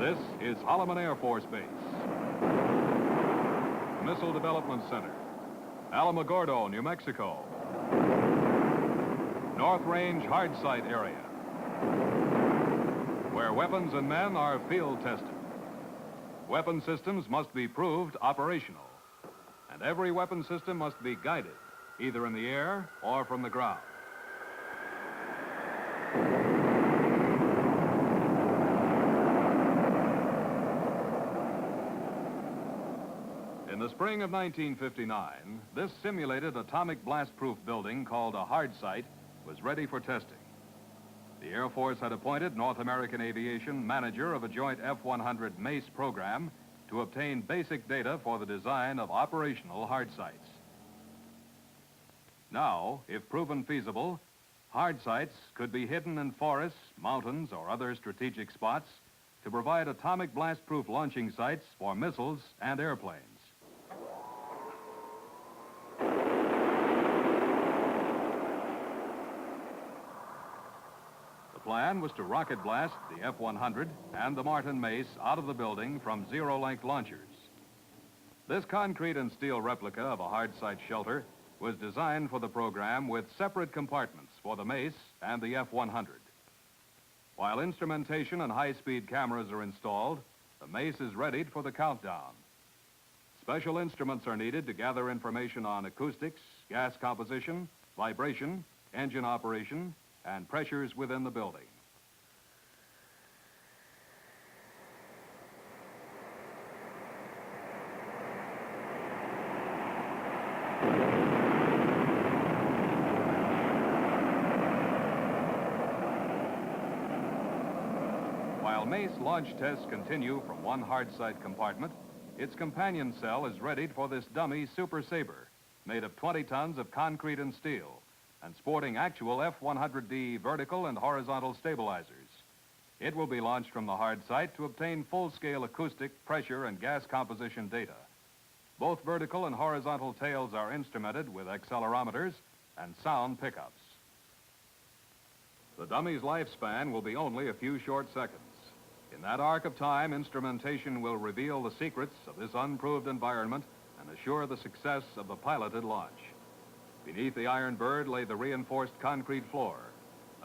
This is Holloman Air Force Base. Missile Development Center. Alamogordo, New Mexico. North Range Hardsite area, where weapons and men are field tested. Weapon systems must be proved operational, and every weapon system must be guided, either in the air or from the ground. In the spring of 1959, this simulated atomic blast-proof building called a Hardsite was ready for testing. The Air Force had appointed North American Aviation manager of a joint F-100 MACE program to obtain basic data for the design of operational Hardsites. Now, if proven feasible, Hardsites could be hidden in forests, mountains, or other strategic spots to provide atomic blast-proof launching sites for missiles and airplanes. The plan was to rocket blast the F-100 and the Martin Mace out of the building from zero-length launchers. This concrete and steel replica of a Hardsite shelter was designed for the program with separate compartments for the Mace and the F-100. While instrumentation and high-speed cameras are installed, the Mace is readied for the countdown. Special instruments are needed to gather information on acoustics, gas composition, vibration, engine operation, and pressures within the building. While Mace launch tests continue from one Hardsite compartment, its companion cell is readied for this dummy Super Sabre, made of 20 tons of concrete and steel, and sporting actual F-100D vertical and horizontal stabilizers. It will be launched from the Hardsite to obtain full-scale acoustic, pressure, and gas composition data. Both vertical and horizontal tails are instrumented with accelerometers and sound pickups. The dummy's lifespan will be only a few short seconds. In that arc of time, instrumentation will reveal the secrets of this unproved environment and assure the success of the piloted launch. Beneath the Iron Bird lay the reinforced concrete floor.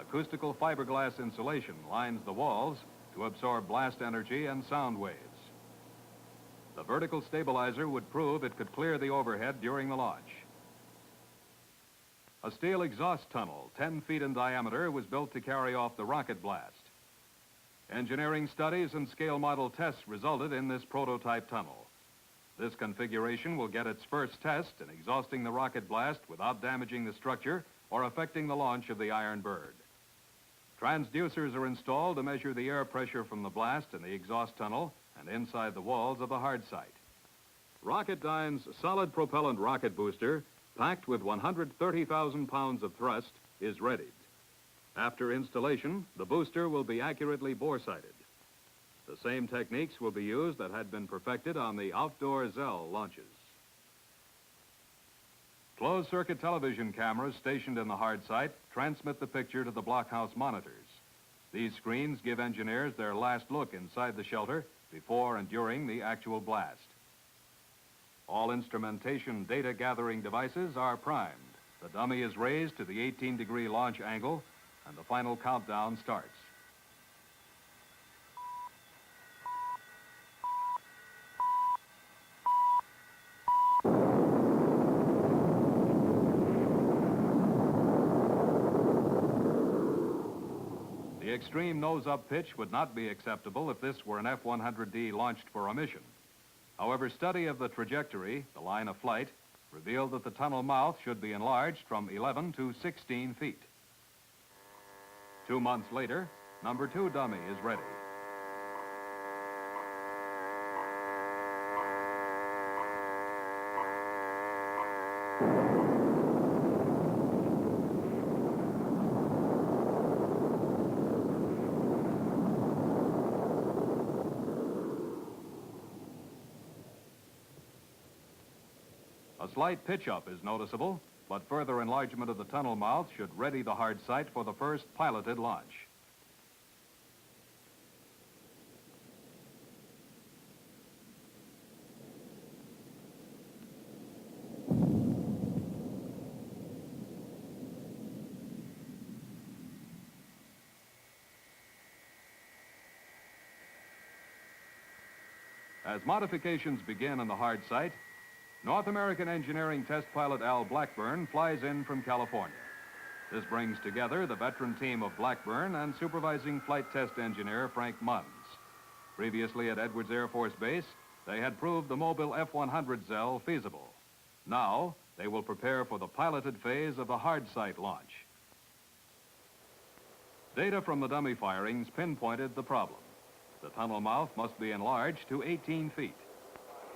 Acoustical fiberglass insulation lines the walls to absorb blast energy and sound waves. The vertical stabilizer would prove it could clear the overhead during the launch. A steel exhaust tunnel, 10 feet in diameter, was built to carry off the rocket blast. Engineering studies and scale model tests resulted in this prototype tunnel. This configuration will get its first test in exhausting the rocket blast without damaging the structure or affecting the launch of the Iron Bird. Transducers are installed to measure the air pressure from the blast in the exhaust tunnel and inside the walls of the Hardsite. Rocketdyne's solid propellant rocket booster, packed with 130,000 pounds of thrust, is readied. After installation, the booster will be accurately bore-sighted. The same techniques will be used that had been perfected on the outdoor Zell launches. Closed-circuit television cameras stationed in the Hardsite transmit the picture to the blockhouse monitors. These screens give engineers their last look inside the shelter before and during the actual blast. All instrumentation data-gathering devices are primed. The dummy is raised to the 18-degree launch angle, and the final countdown starts. The extreme nose-up pitch would not be acceptable if this were an F-100D launched for a mission. However, study of the trajectory, the line of flight, revealed that the tunnel mouth should be enlarged from 11 to 16 feet. 2 months later, number 2 dummy is ready. A slight pitch-up is noticeable, but further enlargement of the tunnel mouth should ready the Hardsite for the first piloted launch. As modifications begin on the Hardsite, North American engineering test pilot Al Blackburn flies in from California. This brings together the veteran team of Blackburn and supervising flight test engineer Frank Munns. Previously at Edwards Air Force Base, they had proved the mobile F-100 Zell feasible. Now, they will prepare for the piloted phase of the Hardsite launch. Data from the dummy firings pinpointed the problem. The tunnel mouth must be enlarged to 18 feet.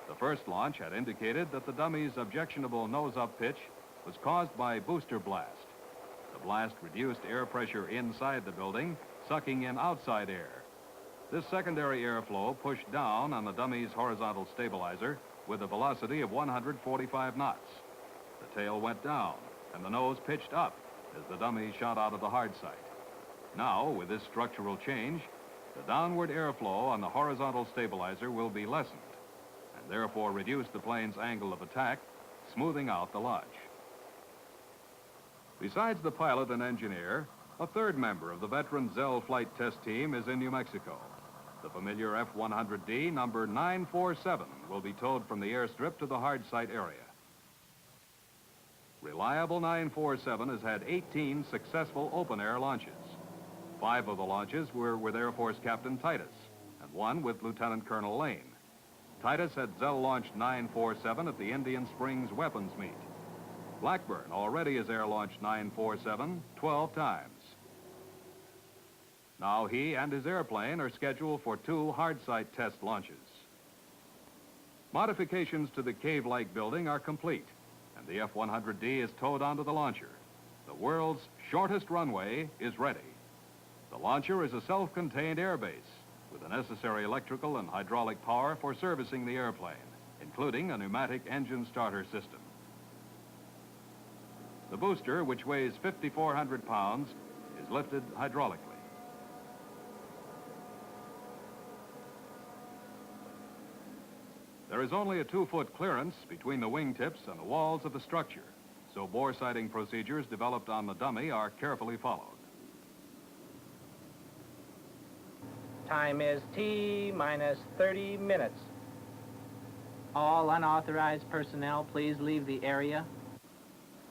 The first launch had indicated that the dummy's objectionable nose-up pitch was caused by booster blast. The blast reduced air pressure inside the building, sucking in outside air. This secondary airflow pushed down on the dummy's horizontal stabilizer with a velocity of 145 knots. The tail went down, and the nose pitched up as the dummy shot out of the Hardsite. Now, with this structural change, the downward airflow on the horizontal stabilizer will be lessened, and therefore reduce the plane's angle of attack, smoothing out the launch. Besides the pilot and engineer, a third member of the veteran Zell flight test team is in New Mexico. The familiar F-100D number 947 will be towed from the airstrip to the Hardsite area. Reliable 947 has had 18 successful open-air launches. 5 of the launches were with Air Force Captain Titus, and 1 with Lieutenant Colonel Lane. Titus had Zell launched 947 at the Indian Springs weapons meet. Blackburn already has air-launched 947 12 times. Now he and his airplane are scheduled for 2 Hardsite test launches. Modifications to the cave-like building are complete, and the F-100D is towed onto the launcher. The world's shortest runway is ready. The launcher is a self-contained airbase with the necessary electrical and hydraulic power for servicing the airplane, including a pneumatic engine starter system. The booster, which weighs 5,400 pounds, is lifted hydraulically. There is only a 2-foot clearance between the wingtips and the walls of the structure, so bore sighting procedures developed on the dummy are carefully followed. Time is T minus 30 minutes. All unauthorized personnel, please leave the area.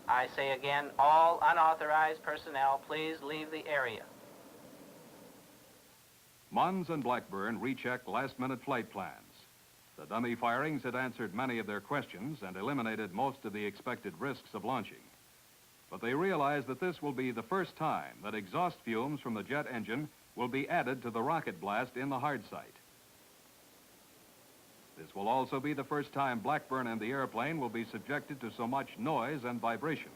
I say again, all unauthorized personnel, please leave the area. Munns and Blackburn rechecked last-minute flight plans. The dummy firings had answered many of their questions and eliminated most of the expected risks of launching. But they realized that this will be the first time that exhaust fumes from the jet engine will be added to the rocket blast in the Hardsite. This will also be the first time Blackburn and the airplane will be subjected to so much noise and vibration.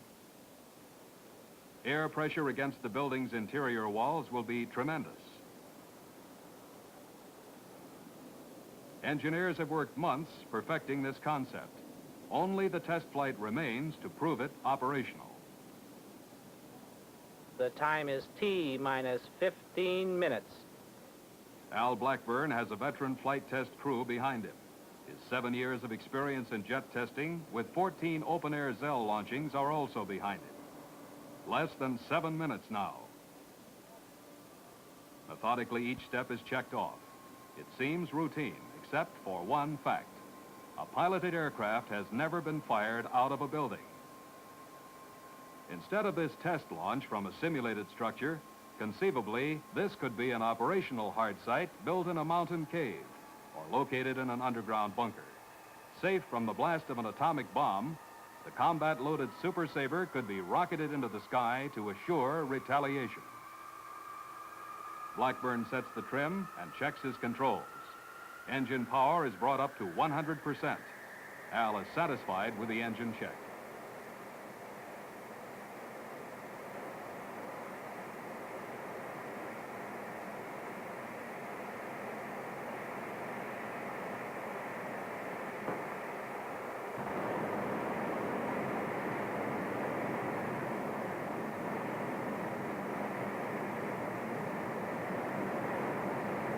Air pressure against the building's interior walls will be tremendous. Engineers have worked months perfecting this concept. Only the test flight remains to prove it operational. The time is T minus 15 minutes. Al Blackburn has a veteran flight test crew behind him. His 7 years of experience in jet testing with 14 open-air Zell launchings are also behind him. Less than 7 minutes now. Methodically, each step is checked off. It seems routine, except for one fact. A piloted aircraft has never been fired out of a building. Instead of this test launch from a simulated structure, conceivably, this could be an operational Hardsite built in a mountain cave or located in an underground bunker. Safe from the blast of an atomic bomb, the combat-loaded Super Sabre could be rocketed into the sky to assure retaliation. Blackburn sets the trim and checks his controls. Engine power is brought up to 100%. Al is satisfied with the engine check.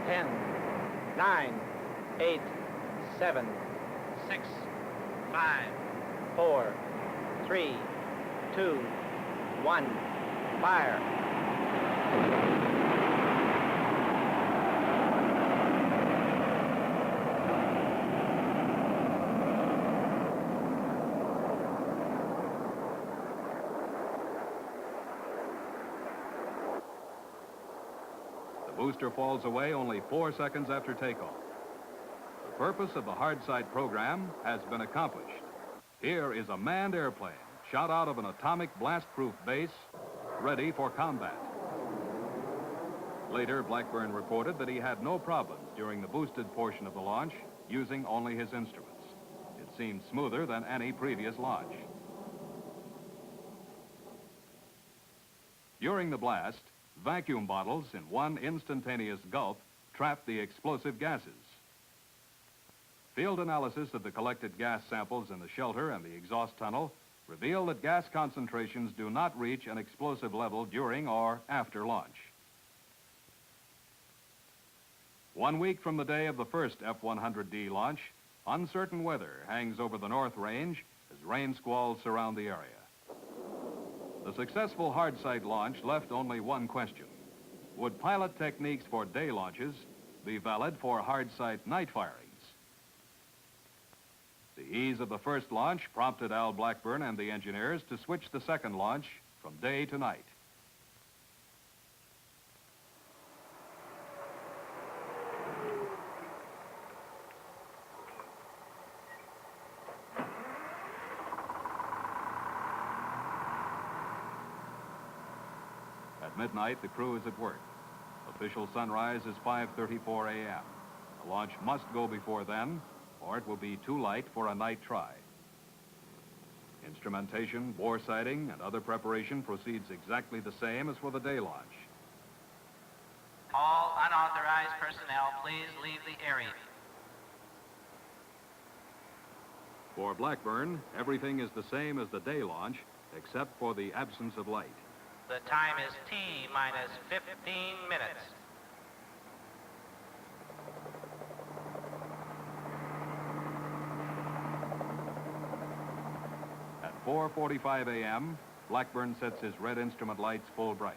Ten, 9, 8, 7, 6, 5, 4, 3, 2, 1, fire. booster falls away only 4 seconds after takeoff. The purpose of the Hardsite program has been accomplished. Here is a manned airplane shot out of an atomic blast-proof base, ready for combat. Later, Blackburn reported that he had no problems during the boosted portion of the launch, using only his instruments. It seemed smoother than any previous launch. During the blast, vacuum bottles in one instantaneous gulp trapped the explosive gases. Field analysis of the collected gas samples in the shelter and the exhaust tunnel reveal that gas concentrations do not reach an explosive level during or after launch. 1 week from the day of the first F-100D launch, uncertain weather hangs over the North Range as rain squalls surround the area. The successful Hardsite launch left only one question. Would pilot techniques for day launches be valid for Hardsite night firings? The ease of the first launch prompted Al Blackburn and the engineers to switch the second launch from day to night. At midnight, the crew is at work. Official sunrise is 5:34 a.m. The launch must go before then, or it will be too light for a night try. Instrumentation, bore sighting, and other preparation proceeds exactly the same as for the day launch. All unauthorized personnel, please leave the area. For Blackburn, everything is the same as the day launch, except for the absence of light. The time is T minus 15 minutes. At 4:45 a.m., Blackburn sets his red instrument lights full bright.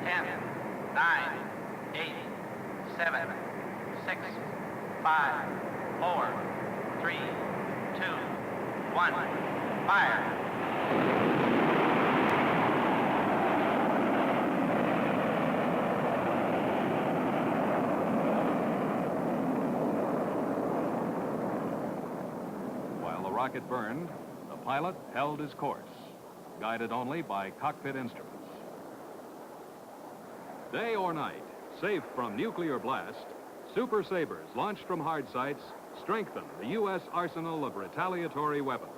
Ten, 9, 8, 7, 6, 5, 4, 3, 2, 1, fire! While the rocket burned, the pilot held his course, guided only by cockpit instruments. Day or night, safe from nuclear blast, Super Sabres launched from Hardsites strengthen the U.S. arsenal of retaliatory weapons.